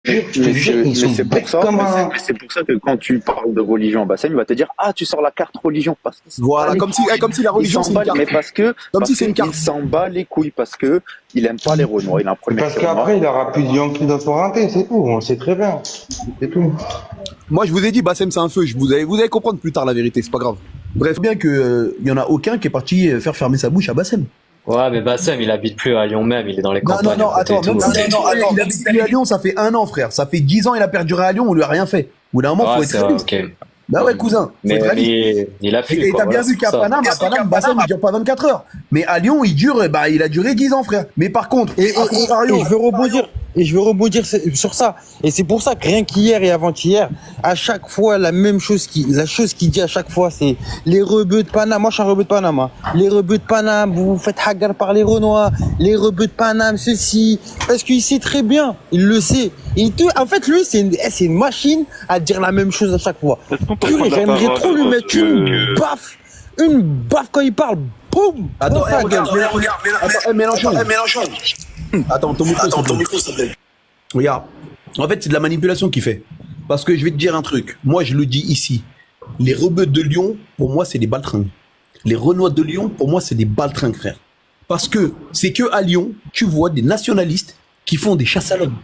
Je te jure, ils sont C'est pour bêtes ça, comme un... c'est pour ça que quand tu parles de religion, Bassem, il va te dire, ah, tu sors la carte religion, parce qu'il s'en bat Voilà, les comme si la couilles. Il religion s'en c'est une bat, carte. mais Comme si parce c'est que une carte. il s'en bat les couilles, parce que il aime pas les Renois, il a un C'est problème avec parce les Renois. qu'après, il aura plus de Yankee dans son renté, c'est tout. On le sait très bien. C'est tout. Moi, je vous ai dit, Bassem, c'est un feu. Vous allez comprendre plus tard la vérité, c'est pas grave. Bref, bien que y en a aucun qui est parti faire fermer sa bouche à Bassem. Ouais, mais Bassem, il habite plus à Lyon même, il est dans les Non, campagnes non, non, à côté et attends, tout. il a vécu à Lyon, ça fait 1 an, frère. Ça fait 10 ans, il a perduré à Lyon, on lui a rien fait. Au bout d'un moment, faut Ouais, être c'est vrai, réaliste. ok. Bah ouais, cousin, faut Mais être réaliste. il a Et fui, quoi. t'as bien Voilà, vu c'est qu'à pour ça. Paname, Bassem, il dure pas 24 heures. Mais à Lyon, il a duré 10 ans, frère. Mais par contre, Et à contrario, je veux rebondir sur ça. Et c'est pour ça que rien qu'hier et avant-hier, à chaque fois, la chose qu'il dit à chaque fois, c'est les rebeux de Paname. Moi, je suis un rebeu de Paname, hein. Les rebeux de Paname, vous vous faites hagar par les Renois. Les rebeux de Paname, ceci. Parce qu'il sait très bien. Il le sait. En fait, lui, c'est une machine à dire la même chose à chaque fois. Purée, j'aimerais trop lui mettre une baffe quand il parle. Boum! attends, Dans sa regarde, gueule. attends, Mélenchon. Attends, ton micro, s'il te plaît. Regarde. En fait, c'est de la manipulation qu'il fait. Parce que je vais te dire un truc. Moi, je le dis ici. Les rebeux de Lyon, pour moi, c'est des baltringues. Les Renois de Lyon, pour moi, c'est des baltringues, frère. Parce que c'est que à Lyon, tu vois des nationalistes qui font des chasses à l'homme,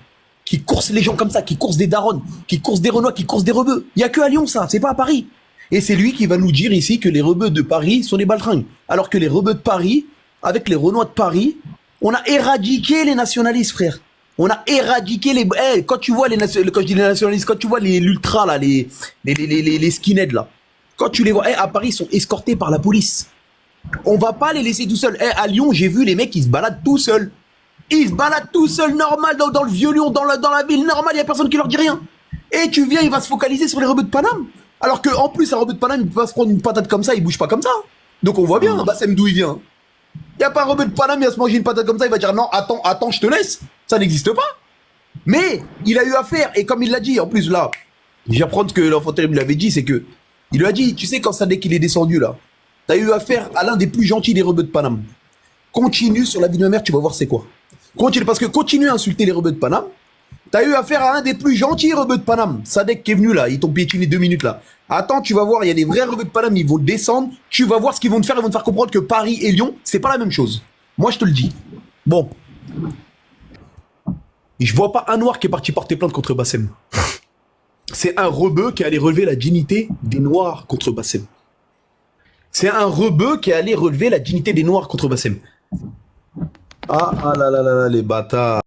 qui coursent les gens comme ça, qui coursent des darons, qui coursent des Renois, qui coursent des rebeux. Il y a que à Lyon, ça. C'est pas à Paris. Et c'est lui qui va nous dire ici que les rebeux de Paris sont des baltringues. Alors que les rebeux de Paris, avec les Renois de Paris, on a éradiqué les nationalistes, frère. On a éradiqué les... Quand tu vois quand je dis les nationalistes, quand tu vois l'ultra, là, les skinheads, là. Quand tu les vois, à Paris, ils sont escortés par la police. On va pas les laisser tout seuls. À Lyon, j'ai vu les mecs, ils se baladent tout seuls. Ils se baladent tout seuls, normal, dans le vieux Lyon, dans la ville, normal, il y a personne qui leur dit rien. Et tu viens, il va se focaliser sur les rebeux de Paname. Alors que en plus, un rebeu de Paname, il peut pas se prendre une patate comme ça, il bouge pas comme ça. Donc on voit bien, Bassem, d'où il vient. Il y a pas un rebeu de Paname, il va se manger une patate comme ça, il va dire non, attends, je te laisse. Ça n'existe pas. Mais il a eu affaire, et comme il l'a dit, en plus là, je vais apprendre ce que l'enfant terrible l'avait dit, c'est que il lui a dit, tu sais, quand Sadek il est descendu là, t'as eu affaire à l'un des plus gentils des rebeux de Paname. Continue sur la vie de ma mère, tu vas voir c'est quoi. Continue, parce que continue à insulter les rebeux de Paname. T'as eu affaire à un des plus gentils rebeux de Paname. Sadek qui est venu là, ils t'ont piétiné 2 minutes là. Attends, tu vas voir, il y a des vrais rebeux de Paname, ils vont descendre. Tu vas voir ce qu'ils vont te faire, ils vont te faire comprendre que Paris et Lyon, c'est pas la même chose. Moi, je te le dis. Bon. Et je vois pas un noir qui est parti porter plainte contre Bassem. C'est un rebeu qui est allé relever la dignité des noirs contre Bassem. C'est un rebeu qui est allé relever la dignité des noirs contre Bassem. Ah là là là là, les bâtards.